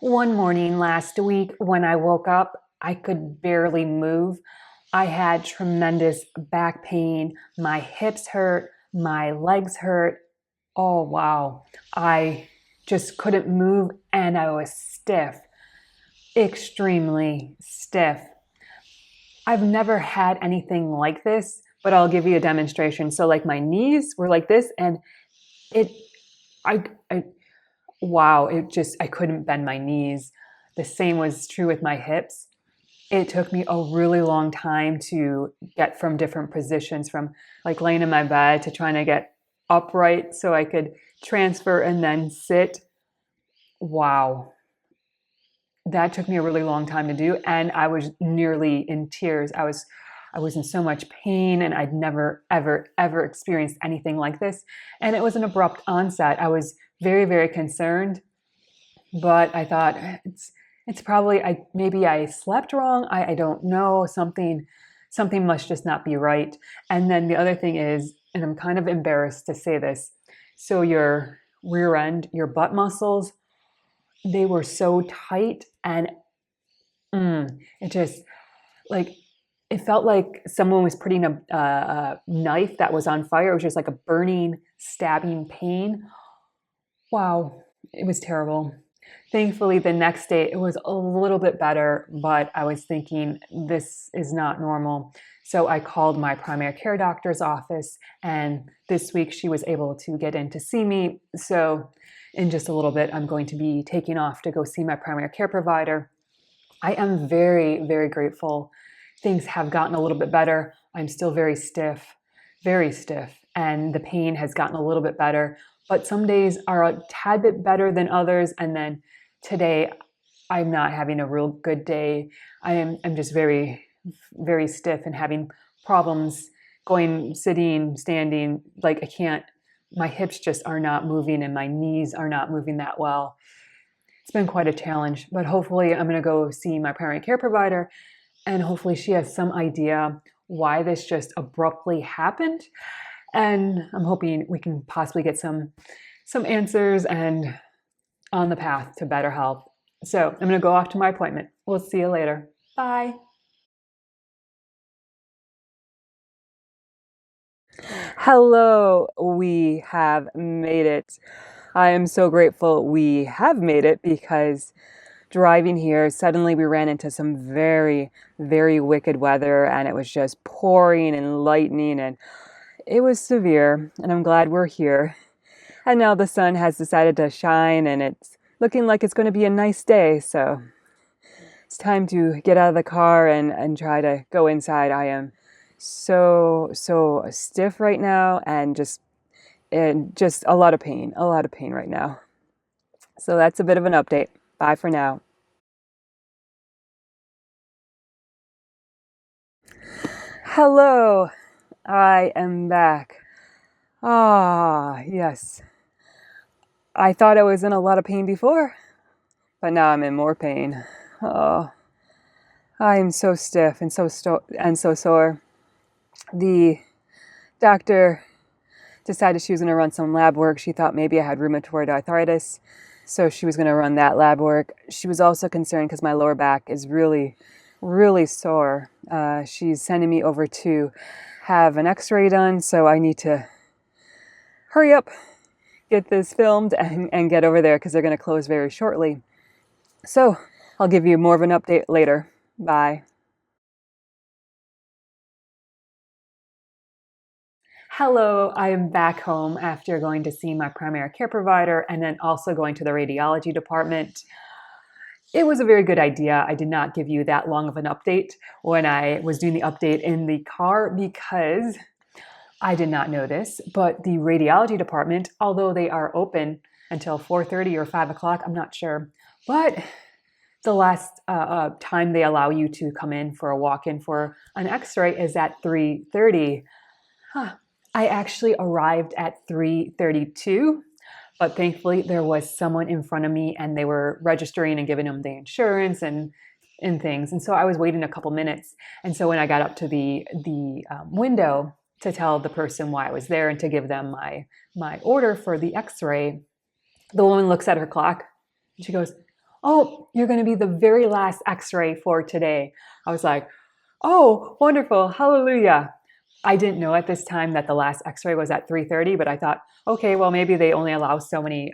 One morning last week when I woke up, I could barely move. I had tremendous back pain. My hips hurt, my legs hurt. Oh, wow. I just couldn't move and I was stiff, extremely stiff. I've never had anything like this, but I'll give you a demonstration. So, like, my knees were like this, and it, I wow, I couldn't bend my knees. The same was true with my hips. It took me a really long time to get from different positions, from like laying in my bed to trying to get upright so I could transfer and then sit. Wow. That took me a really long time to do. And I was nearly in tears. I was in so much pain and I'd never, ever, ever experienced anything like this. And it was an abrupt onset. I was very, very concerned, but I thought it's probably maybe I slept wrong. I don't know. Something must just not be right. And then the other thing is, and I'm kind of embarrassed to say this, so your rear end, your butt muscles, they were so tight and it just like it felt like someone was putting a knife that was on fire. It was just like a burning, stabbing pain. Wow, it was terrible. Thankfully, the next day it was a little bit better, but I was thinking this is not normal. So I called my primary care doctor's office, and this week she was able to get in to see me. So in just a little bit, I'm going to be taking off to go see my primary care provider. I am very, very grateful. Things have gotten a little bit better. I'm still very stiff, and the pain has gotten a little bit better. But some days are a tad bit better than others, and then today I'm not having a real good day. I'm just very, very stiff and having problems going, sitting, standing. Like I can't. My hips just are not moving, and my knees are not moving that well. It's been quite a challenge, but hopefully I'm going to go see my primary care provider and hopefully she has some idea why this just abruptly happened. And I'm hoping we can possibly get some answers and on the path to better health. So I'm going to go off to my appointment. We'll see you later. Bye. Hello, we have made it. I am so grateful we have made it because driving here, suddenly we ran into some very, very wicked weather and it was just pouring and lightning and it was severe. And I'm glad we're here. And now the sun has decided to shine and it's looking like it's going to be a nice day. So it's time to get out of the car and try to go inside. I am so stiff right now and just a lot of pain right now. So that's a bit of an update. Bye for now. Hello, I am back. Ah, yes. I thought I was in a lot of pain before, but now I'm in more pain. Oh, I am so stiff and so sore. The doctor decided she was going to run some lab work. She thought maybe I had rheumatoid arthritis, so she was going to run that lab work. She was also concerned because my lower back is really, really sore. She's sending me over to have an x-ray done, so I need to hurry up, get this filmed, and get over there because they're going to close very shortly. So I'll give you more of an update later. Bye. Hello, I am back home after going to see my primary care provider and then also going to the radiology department. It was a very good idea. I did not give you that long of an update when I was doing the update in the car because I did not know this, but the radiology department, although they are open until 4:30 or 5 o'clock, I'm not sure, but the last time they allow you to come in for a walk-in for an x-ray is at 3:30. Huh. I actually arrived at 3:32, but thankfully there was someone in front of me and they were registering and giving them the insurance and things. And so I was waiting a couple minutes. And so when I got up to the window to tell the person why I was there and to give them my order for the x-ray, the woman looks at her clock and she goes, oh, you're going to be the very last x-ray for today. I was like, oh, wonderful, hallelujah. I didn't know at this time that the last x-ray was at 3:30, but I thought, okay, well, maybe they only allow so many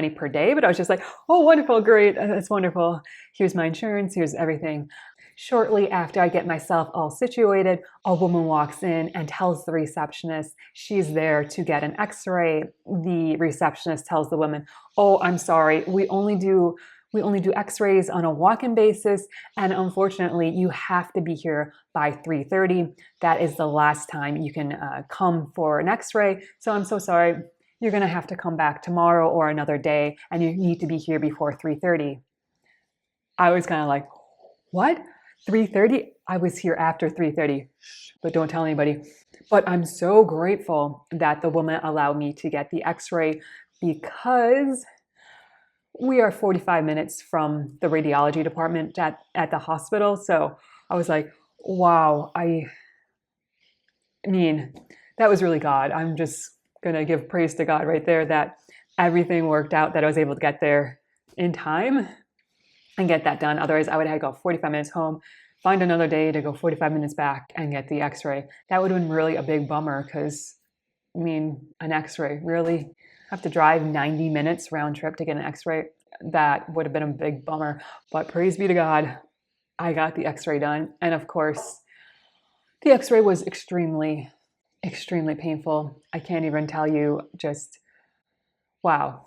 per day. But I was just like, oh, wonderful, great, that's wonderful. Here's my insurance, here's everything. Shortly after I get myself all situated, a woman walks in and tells the receptionist she's there to get an x-ray. The receptionist tells the woman, oh, I'm sorry, we only do x-rays on a walk-in basis, and unfortunately you have to be here by 3:30. That is the last time you can come for an x-ray, so I'm so sorry. You're going to have to come back tomorrow or another day, and you need to be here before 3:30. I was kind of like, what? 3:30? I was here after 3:30, but don't tell anybody. But I'm so grateful that the woman allowed me to get the x-ray, because we are 45 minutes from the radiology department at the hospital. So I was like, wow, I mean, that was really God. I'm just going to give praise to God right there that everything worked out, that I was able to get there in time and get that done. Otherwise, I would have to go 45 minutes home, find another day to go 45 minutes back and get the x-ray. That would have been really a big bummer, because, I mean, an x-ray, really? Have to drive 90 minutes round trip to get an x-ray? That would have been a big bummer. But praise be to God, I got the x-ray done. And of course, the x-ray was extremely, extremely painful. I can't even tell you, just, wow.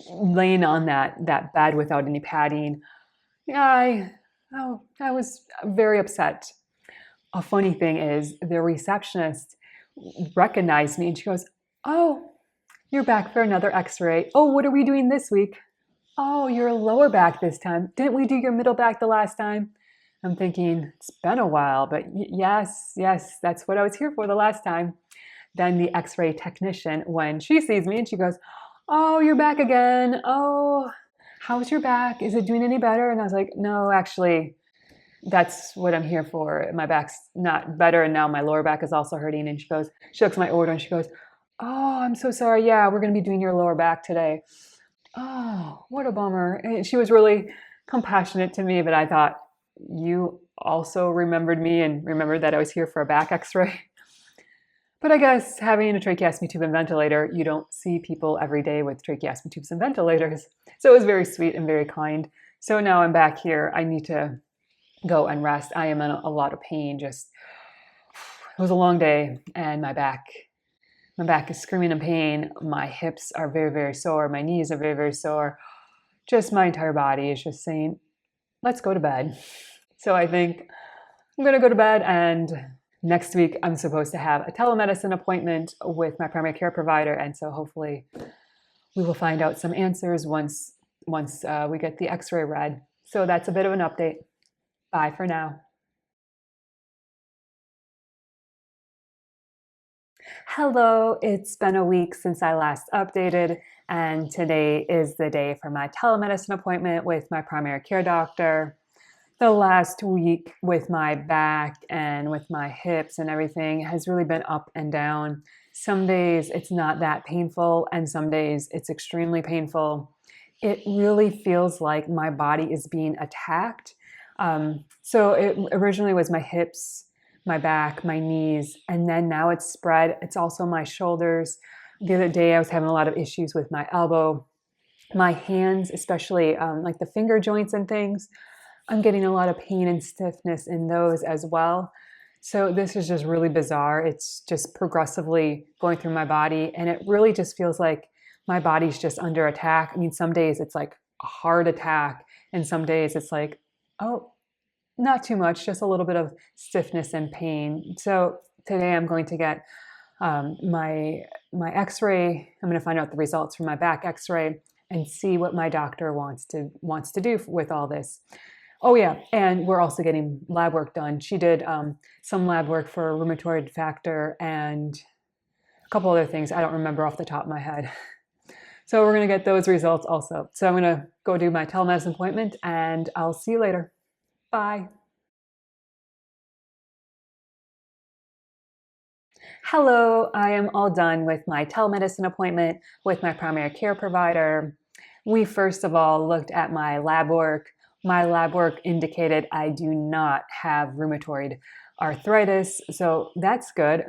Laying on that bed without any padding, yeah, I was very upset. A funny thing is, the receptionist recognized me and she goes, oh, you're back for another x-ray. Oh, what are we doing this week? Oh, your lower back this time. Didn't we do your middle back the last time? I'm thinking, it's been a while, but yes, that's what I was here for the last time. Then the x-ray technician, when she sees me, and she goes, oh, you're back again. Oh, how's your back? Is it doing any better? And I was like, no, actually, that's what I'm here for. My back's not better, and now my lower back is also hurting. And she looks at my order and she goes, oh, I'm so sorry. Yeah, we're going to be doing your lower back today. Oh, what a bummer. And she was really compassionate to me, but I thought, you also remembered me and remembered that I was here for a back x-ray. But I guess having a tracheostomy tube and ventilator, you don't see people every day with tracheostomy tubes and ventilators. So it was very sweet and very kind. So now I'm back here. I need to go and rest. I am in a lot of pain. Just, it was a long day, and my back is screaming in pain. My hips are very, very sore. My knees are very, very sore. Just my entire body is just saying, let's go to bed. So I think I'm going to go to bed, and next week I'm supposed to have a telemedicine appointment with my primary care provider. And so hopefully we will find out some answers once we get the x-ray read. So that's a bit of an update. Bye for now. Hello, it's been a week since I last updated, and today is the day for my telemedicine appointment with my primary care doctor. The last week with my back and with my hips and everything has really been up and down. Some days it's not that painful, and some days it's extremely painful. It really feels like my body is being attacked. So it originally was my hips, my back, my knees, and then now it's spread. It's also my shoulders. The other day I was having a lot of issues with my elbow, my hands, especially like the finger joints and things. I'm getting a lot of pain and stiffness in those as well. So this is just really bizarre. It's just progressively going through my body, and it really just feels like my body's just under attack. I mean, some days it's like a hard attack, and some days it's like, oh, not too much, just a little bit of stiffness and pain. So today I'm going to get my x-ray. I'm going to find out the results from my back x-ray and see what my doctor wants to do with all this. Oh yeah, and we're also getting lab work done. She did some lab work for rheumatoid factor and a couple other things I don't remember off the top of my head. So we're going to get those results also. So I'm going to go do my telemedicine appointment, and I'll see you later. Bye. Hello, I am all done with my telemedicine appointment with my primary care provider. We first of all looked at my lab work. My lab work indicated I do not have rheumatoid arthritis, so that's good.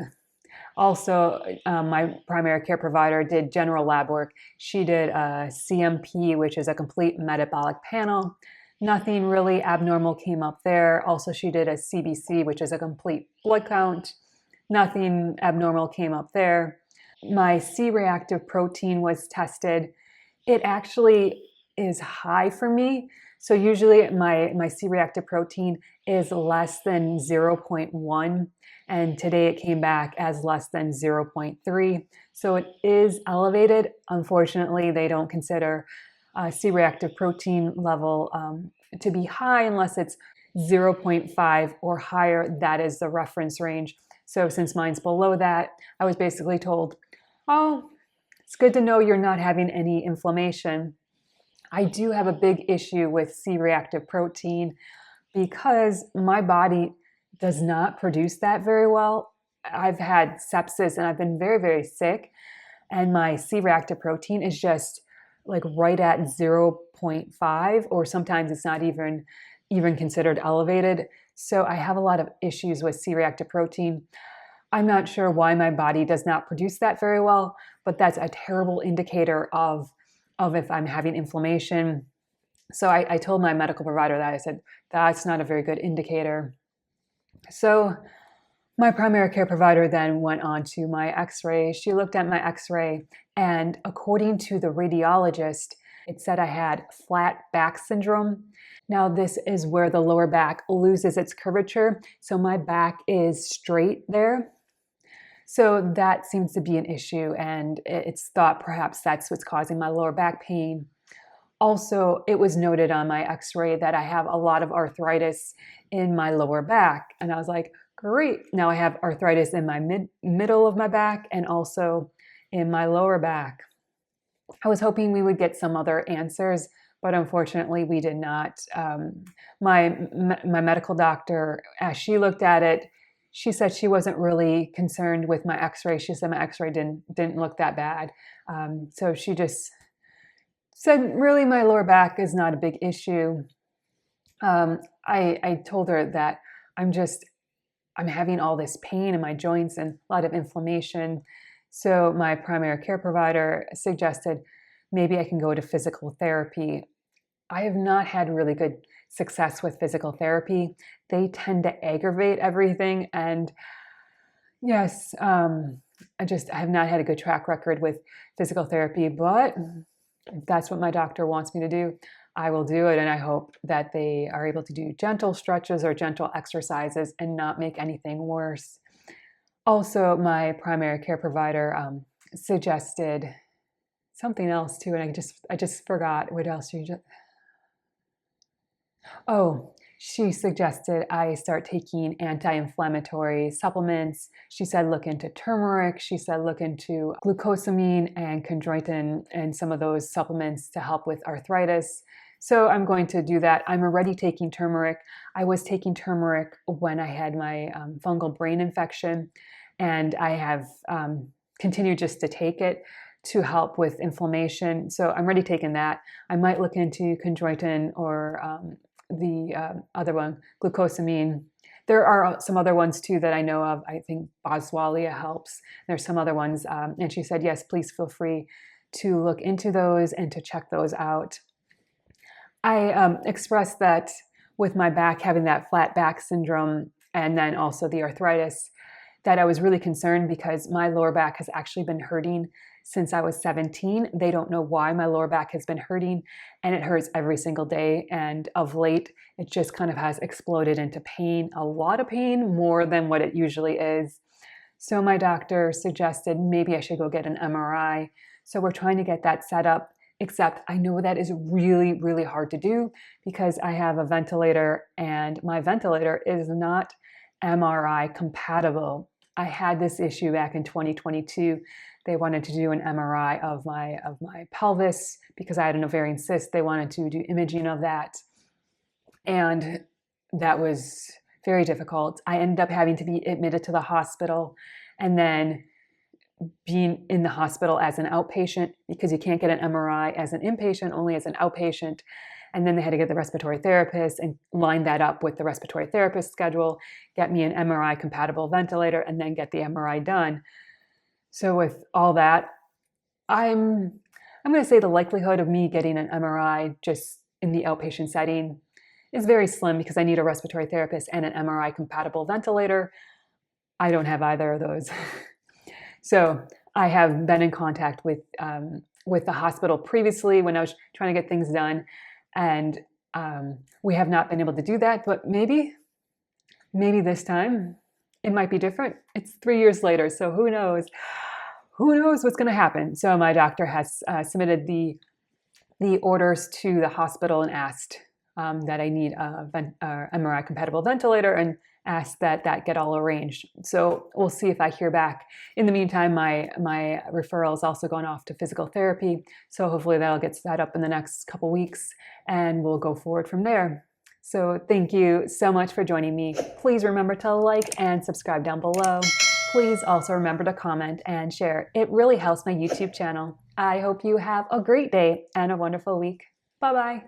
Also, my primary care provider did general lab work. She did a CMP, which is a complete metabolic panel. Nothing really abnormal came up there. Also, she did a CBC, which is a complete blood count. Nothing abnormal came up there. My C-reactive protein was tested. It actually is high for me. So usually my C-reactive protein is less than 0.1, and today it came back as less than 0.3. So it is elevated. Unfortunately, they don't consider C-reactive protein level to be high unless it's 0.5 or higher. That is the reference range. So since mine's below that, I was basically told, oh, it's good to know you're not having any inflammation. I do have a big issue with C-reactive protein because my body does not produce that very well. I've had sepsis and I've been very, very sick, and my C-reactive protein is just like right at 0.5, or sometimes it's not even considered elevated. So I have a lot of issues with C-reactive protein. I'm not sure why my body does not produce that very well, but that's a terrible indicator of if I'm having inflammation. So I told my medical provider that. I said, that's not a very good indicator. So my primary care provider then went on to my x-ray. She looked at my x-ray, and according to the radiologist, it said I had flat back syndrome. Now, this is where the lower back loses its curvature. So my back is straight there. So that seems to be an issue, and it's thought perhaps that's what's causing my lower back pain. Also, it was noted on my x-ray that I have a lot of arthritis in my lower back. And I was like, great, now I have arthritis in my middle of my back and also in my lower back. I was hoping we would get some other answers, but unfortunately we did not. My medical doctor, as she looked at it, she said she wasn't really concerned with my x-ray. She said my x-ray didn't look that bad. So she just said, really, my lower back is not a big issue. I told her that I'm having all this pain in my joints and a lot of inflammation. So my primary care provider suggested maybe I can go to physical therapy. I have not had really good success with physical therapy. They tend to aggravate everything. And yes, I have not had a good track record with physical therapy, but if that's what my doctor wants me to do, I will do it. And I hope that they are able to do gentle stretches or gentle exercises and not make anything worse. Also, my primary care provider suggested something else too, and I just forgot what else she just. Oh, she suggested I start taking anti-inflammatory supplements. She said look into turmeric. She said look into glucosamine and chondroitin and some of those supplements to help with arthritis. So I'm going to do that. I'm already taking turmeric. I was taking turmeric when I had my fungal brain infection, and I have continued just to take it to help with inflammation. So I'm already taking that. I might look into chondroitin or the other one, glucosamine. There are some other ones too that I know of. I think boswellia helps. There's some other ones. And she said, yes, please feel free to look into those and to check those out. I expressed that with my back having that flat back syndrome and then also the arthritis, that I was really concerned because my lower back has actually been hurting since I was 17. They don't know why my lower back has been hurting, and it hurts every single day. And of late, it just kind of has exploded into pain, a lot of pain, more than what it usually is. So my doctor suggested maybe I should go get an MRI. So we're trying to get that set up, except I know that is really, really hard to do because I have a ventilator and my ventilator is not MRI compatible. I had this issue back in 2022. They wanted to do an MRI of my pelvis because I had an ovarian cyst. They wanted to do imaging of that. And that was very difficult. I ended up having to be admitted to the hospital. And then being in the hospital as an outpatient because you can't get an MRI as an inpatient, only as an outpatient. And then they had to get the respiratory therapist and line that up with the respiratory therapist schedule, get me an MRI compatible ventilator, and then get the MRI done. So with all that, I'm going to say the likelihood of me getting an MRI just in the outpatient setting is very slim because I need a respiratory therapist and an MRI compatible ventilator. I don't have either of those. So I have been in contact with the hospital previously when I was trying to get things done, and we have not been able to do that. But maybe this time it might be different. It's 3 years later, so who knows? Who knows what's going to happen? So my doctor has submitted the orders to the hospital and asked that I need a MRI compatible ventilator and asked that get all arranged. So we'll see if I hear back. In the meantime, my referral is also going off to physical therapy. So hopefully that'll get set up in the next couple weeks and we'll go forward from there. So thank you so much for joining me. Please remember to like and subscribe down below. Please also remember to comment and share. It really helps my YouTube channel. I hope you have a great day and a wonderful week. Bye-bye.